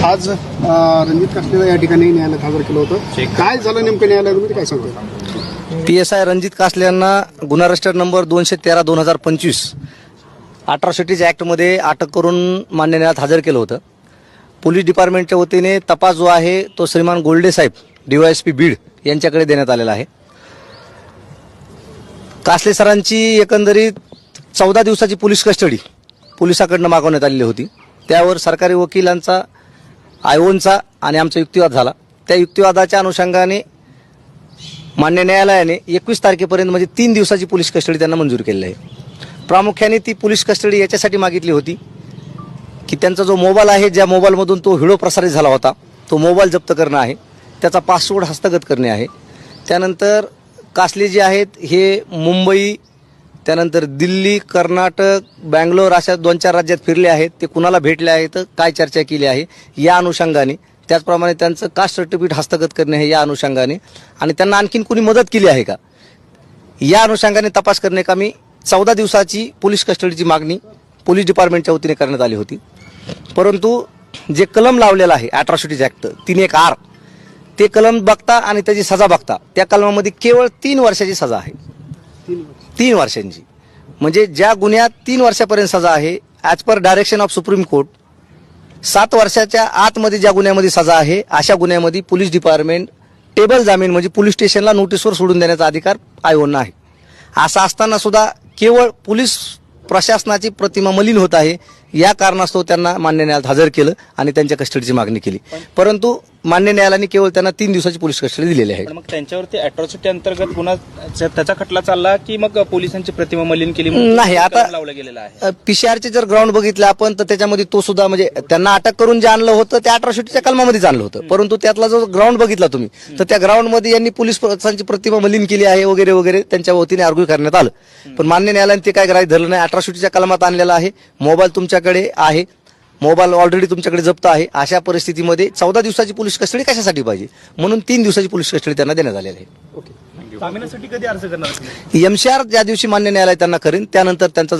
आज रणजित कासलेला या ठिकाणी न्यायालयात हजर केलं होतं. काय झालं नेमकं न्यायालयामध्ये, काय सांगतो? PSI रणजित कासले यांना गुन्हा रजिस्टर नंबर 213/2025 अॅट्रॉसिटीज ॲक्टमध्ये अटक करून मान्य न्यायालयात हजर केलं होतं. पोलीस डिपार्टमेंटच्या वतीने तपास जो आहे तो श्रीमान गोल्डे साहेब DYSP बीड यांच्याकडे देण्यात आलेला आहे. कासले सरांची एकंदरीत 14 दिवसाची पोलीस कस्टडी पोलिसाकडनं मागवण्यात आलेली होती. त्यावर सरकारी वकिलांचा आयोनचा आणि आमचा युक्तिवाद झाला. त्या युक्तिवादाच्या अनुषंगाने मान्य न्यायालयाने 21 तारखेपर्यंत म्हणजे 3 दिवसाची पोलीस कस्टडी त्यांना मंजूर केलेली आहे. प्रामुख्याने ती पोलीस कस्टडी याच्यासाठी मागितली होती की त्यांचा जो मोबाईल आहे, ज्या मोबाईलमधून तो व्हिडिओ प्रसारित झाला होता, तो मोबाईल जप्त करणं आहे, त्याचा पासवर्ड हस्तगत करणे आहे. त्यानंतर कासले जे आहेत हे मुंबई, त्यानंतर दिल्ली, कर्नाटक, बँगलोर अशा 2-4 राज्यात फिरले आहेत. ते कुणाला भेटले आहेत, काय चर्चा केली आहे या अनुषंगाने, त्याचप्रमाणे त्यांचं कास्ट सर्टिफिकेट हस्तगत करणे आहे या अनुषंगाने, आणि त्यांना आणखीन कुणी मदत केली आहे का या अनुषंगाने तपास करणे का मी 14 दिवसाची पोलीस कस्टडीची मागणी पोलीस डिपार्टमेंटच्या वतीने करण्यात आली होती. परंतु जे कलम लावलेलं आहे अॅट्रॉसिटीज ॲक्ट 3(1)R, ते कलम बघता आणि त्याची सजा बघता त्या कलमामध्ये केवळ 3 वर्षाची सजा आहे. 3 वर्षांची म्हणजे ज्या गुन्ह्यात 3 वर्षापर्यंत सजा आहे, as per direction of supreme court 7 वर्षाच्या आतमध्ये ज्या गुन्ह्यामध्ये सजा आहे अशा गुन्ह्यामध्ये पोलीस डिपार्टमेंट टेबल जामीन म्हणजे पोलीस स्टेशनला नोटीसवर सोडून देण्याचा अधिकार आयोगांना आहे. असं असताना सुद्धा केवळ पोलीस प्रशासनाची प्रतिमा मलिन होत आहे या कारणास्तव त्यांना मान्य न्यायालयात हजर केलं आणि त्यांच्या कस्टडीची मागणी केली. परंतु मान्य न्यायालयाने केवळ त्यांना 3 दिवसाची पोलीस कस्टडी दिलेली आहे. मग त्यांच्यावरती अॅट्रॉसिटी अंतर्गत गुन्हा त्याचा खटला चालला की मग पोलिसांची प्रतिमा मलिन केली नाही. आता लावला गेलेला आहे. PCR जर ग्राउंड बघितलं आपण तर त्याच्यामध्ये तो सुद्धा म्हणजे त्यांना अटक करून जे आणलं होतं त्या अॅट्रॉसिटीच्या कलमामध्येच आणलं होतं. परंतु त्यातला जो ग्राउंड बघितला तुम्ही तर त्या ग्राउंडमध्ये यांनी पोलिसांची प्रतिमा मलिन केली आहे वगैरे वगैरे त्यांच्या वतीने आर्ग्यू करण्यात आलं. पण मान्य न्यायालयाने ते काय ग्राह्य धरलं नाही. अॅट्रॉसिटीच्या कलमात आणलेला आहे, मोबाईल तुमच्याकडे आहे, मोबाईल ऑलरेडी तुमच्याकडे जप्त आहे. अशा परिस्थितीमध्ये 14 दिवसाची पोलीस कस्टडी कशासाठी पाहिजे, म्हणून 3 दिवसाची पोलीस कस्टडी त्यांना देण्यात आलेली आहे. जामिनासाठी कधी अर्ज करणार? MCR ज्या दिवशी मान्य न्यायालय त्यांना करेन त्यानंतर त्यांचा